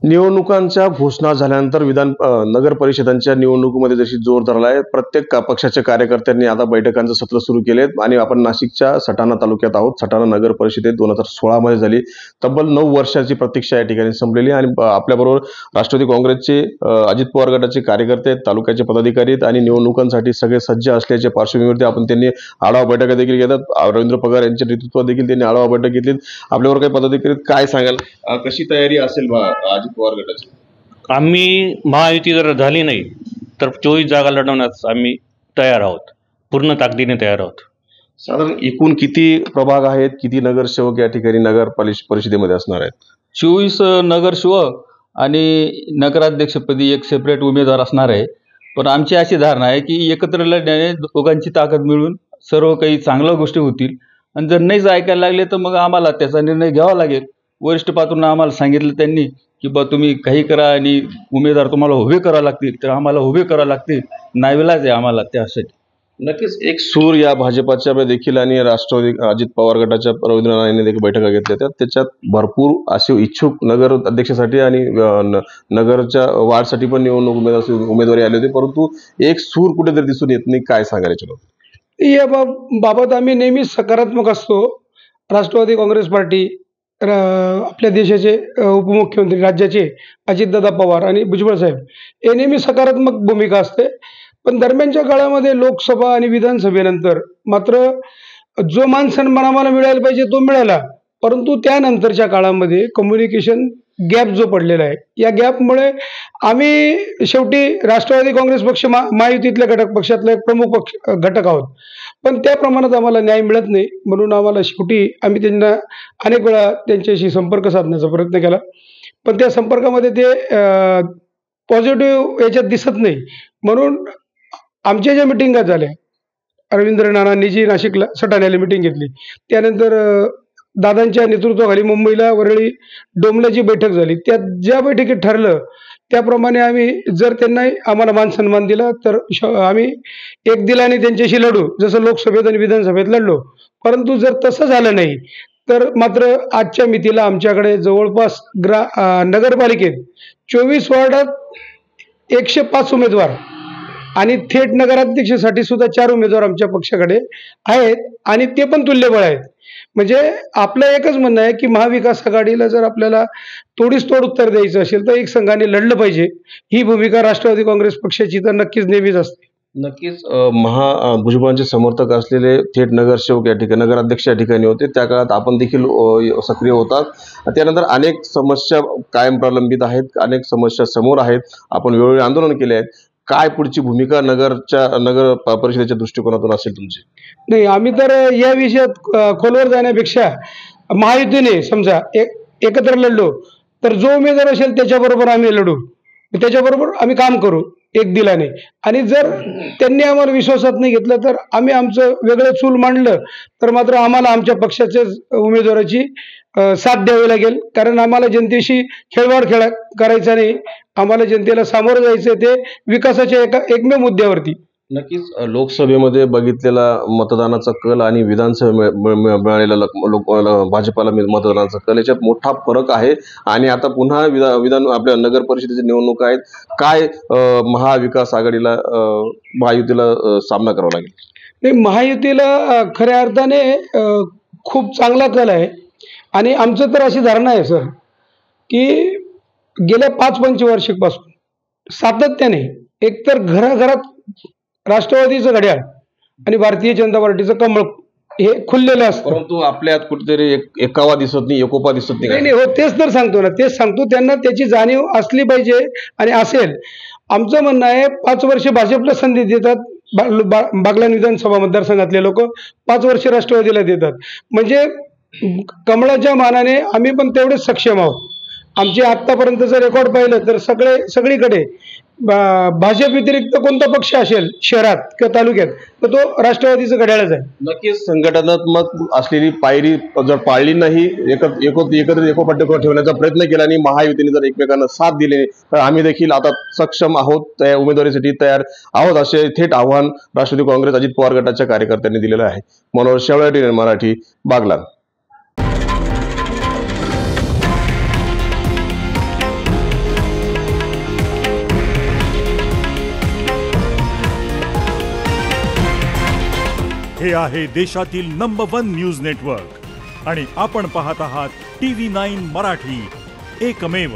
निवडणुकांच्या घोषणा झाल्यानंतर नगर परिषदांच्या निवडणुकीमध्ये जशी जोर धरला आहे, प्रत्येक पक्षाच्या कार्यकर्त्यांनी आता बैठकांचं सत्र सुरू केलेत आणि आपण नाशिकच्या सटाणा तालुक्यात आहोत. सटाणा नगर परिषदेत 2016 मध्ये झाली. तब्बल 9 वर्षाची प्रतीक्षा या ठिकाणी संपलेली आणि आपल्याबरोबर राष्ट्रवादी काँग्रेसचे अजित पवार गटाचे कार्यकर्ते, तालुक्याचे पदाधिकारी आणि निवडणुकांसाठी सगळे सज्ज असल्याच्या पार्श्वभूमीवरती आपण त्यांनी आढावा बैठका देखील घेतात. रवींद्र पगार यांच्या नेतृत्वात देखील त्यांनी आढावा बैठक घेतली. आपल्यावर काही पदाधिकारी काय सांगाल, कशी तयारी असेल अजित पवार गटाची? आम्ही महायुती जर झाली नाही तर 24 जागा लढवण्यास आम्ही तयार आहोत, पूर्ण ताकदीने तयार आहोत. साधारण एकूण किती प्रभाग आहेत, किती नगरसेवक या ठिकाणी नगर परिषदेमध्ये असणार आहेत? 24 नगरसेवक आणि नगराध्यक्षपदी एक सेपरेट उमेदवार असणार आहे. पण आमची अशी धारणा आहे की एकत्र लढण्याने दोघांची ताकद मिळून सर्व काही चांगल्या गोष्टी होतील. आणि जर नाहीच ऐकायला लागले तर मग आम्हाला त्याचा निर्णय घ्यावा लागेल. वरिष्ठ पातळीनं आम्हाला सांगितलं त्यांनी की बा तुम्ही काही करा आणि उमेदवार तुम्हाला उभे करावे लागतील, तर आम्हाला उभे करावे लागतील. नाईलाज आहे आम्हाला त्यासाठी. नक्कीच एक सूर या भाजपाच्या देखील आणि राष्ट्रवादी अजित पवार गटाच्या रवींद्र नाना यांनी देखील बैठका घेतल्या. त्याच्यात भरपूर असे इच्छुक नगर अध्यक्षासाठी आणि नगरच्या वार्डसाठी पण निवडणूक उमेदवारी आली होती, परंतु एक सूर कुठेतरी दिसून येत नाही. काय सांगायचं या बाबत आम्ही नेहमीच सकारात्मक असतो. राष्ट्रवादी काँग्रेस पार्टी, आपल्या देशाचे उपमुख्यमंत्री राज्याचे अजितदादा पवार आणि भुजबळ साहेब हे नेहमी सकारात्मक भूमिका असते. पण दरम्यानच्या काळामध्ये लोकसभा आणि विधानसभेनंतर मात्र जो मान सन्मान आम्हाला मिळायला पाहिजे तो मिळाला, परंतु त्यानंतरच्या काळामध्ये कम्युनिकेशन गॅप जो पडलेला आहे, या गॅपमुळे आम्ही शेवटी राष्ट्रवादी काँग्रेस पक्ष महायुतीतल्या घटक पक्षातला एक प्रमुख घटक आहोत. पण त्या प्रमाणात आम्हाला न्याय मिळत नाही. म्हणून आम्हाला शेवटी आम्ही त्यांना अनेक वेळा त्यांच्याशी संपर्क साधण्याचा प्रयत्न केला, पण त्या संपर्कामध्ये ते पॉझिटिव्ह याच्यात दिसत नाही. म्हणून आमच्या ज्या मिटिंगा झाल्या, रवींद्र नानांनी जी नाशिकला सटाण्याला मिटिंग घेतली, त्यानंतर दादांच्या नेतृत्वाखाली मुंबईला वरळी डोमल्याची बैठक झाली, त्यात ज्या बैठकीत ठरलं त्याप्रमाणे आम्ही जर त्यांना आम्हाला मान सन्मान दिला तर आम्ही एक दिलाने त्यांच्याशी लढू, जसं लोकसभेत आणि विधानसभेत लढलो. परंतु जर तसं झालं नाही तर मात्र आजच्या मितीला आमच्याकडे जवळपास नगरपालिकेत 24 वार्डात 105 उमेदवार आणि थेट नगराध्यक्षासाठी सुद्धा 4 उमेदवार आमच्या पक्षाकडे आहेत आणि ते पण तुल्यबळ आहेत. म्हणजे आपलं एकच म्हणणं आहे की महाविकास आघाडीला जर आपल्याला तोडीस तोड उत्तर द्यायचं असेल तर एक संघाने लढलं पाहिजे. ही भूमिका राष्ट्रवादी काँग्रेस पक्षाची तर नक्कीच नेहमीच असते. नक्कीच भुजबळांचे समर्थक असलेले थेट नगरसेवक या ठिकाणी, नगराध्यक्ष या ठिकाणी होते. त्या काळात आपण देखील सक्रिय होतात. त्यानंतर अनेक समस्या कायम प्रलंबित आहेत, अनेक समस्या समोर आहेत. आपण वेळोवेळी आंदोलन केले आहेत. काय पुढची भूमिका नगर परिषदेच्या दृष्टिकोनातून असेल तुमची? नाही, आम्ही तर या विषयात खोलवर जाण्यापेक्षा महायुतीने समजा एकत्र लढलो तर जो उमेदवार असेल त्याच्याबरोबर आम्ही लढू, त्याच्याबरोबर आम्ही काम करू एक दिलाने. आणि जर त्यांनी आम्हाला विश्वासात नाही घेतलं तर आम्ही आमचं वेगळं चूल मांडलं तर मात्र आम्हाला आमच्या पक्षाच्या उमेदवाराची साथ द्यावी लागेल. कारण आम्हाला जनतेशी खेळवाड करायचा नाही, आम्हाला जनतेला सामोरं जायचं ते विकासाच्या एकमेव मुद्द्यावरती. नक्कीच लोकसभेमध्ये बघितलेला मतदानाचा कल आणि विधानसभेत मिळालेला भाजपाला मतदानाचा कल याच्यात मोठा फरक आहे. आणि आता पुन्हा आपल्या नगर परिषदेच्या निवडणूक आहेत. काय महाविकास आघाडीला, महायुतीला सामना करावा लागेल? नाही, महायुतीला खऱ्या अर्थाने खूप चांगला कल आहे. आणि आमचं तर अशी धारणा आहे सर की गेल्या 5 वर्षापासून सातत्याने एकतर घराघरात राष्ट्रवादीचं घड्याळ आणि भारतीय जनता पार्टीचं कमळ हे खुललेलं असतं, परंतु आपल्यात कुठेतरी एकावा दिसत नाही, एकोपा दिसत नाही. हो, तेच तर सांगतो ना, तेच सांगतो. त्यांना त्याची जाणीव असली पाहिजे आणि असेल. आमचं म्हणणं आहे 5 वर्ष भाजपला संधी देतात, बागलाण विधानसभा मतदारसंघातले लोक 5 वर्ष राष्ट्रवादीला देतात. म्हणजे कमळाच्या मानाने आम्ही पण तेवढेच सक्षम आहोत. आमचे आत्तापर्यंतचं रेकॉर्ड पाहिलं तर सगळीकडे भाजप व्यतिरिक्त कोणता पक्ष असेल शहरात किंवा तालुक्यात तर तो राष्ट्रवादीचं घड्याळच आहे. नक्कीच संघटनात्मक असलेली पायरी जर पाळली नाही, एकत्रित एकोपाट्यावर ठेवण्याचा प्रयत्न केला आणि महायुतीने जर एकमेकांना साथ दिली तर आम्ही देखील आता सक्षम आहोत, त्या उमेदवारीसाठी तयार आहोत, असे थेट आव्हान राष्ट्रवादी काँग्रेस अजित पवार गटाच्या कार्यकर्त्यांनी दिलेलं आहे. मनोहर शेवळे, मराठी, बागलाण. हे आहे देशातील नंबर 1 न्यूज नेटवर्क आणि आपण पाहत आहात TV9 मराठी, एकमेव.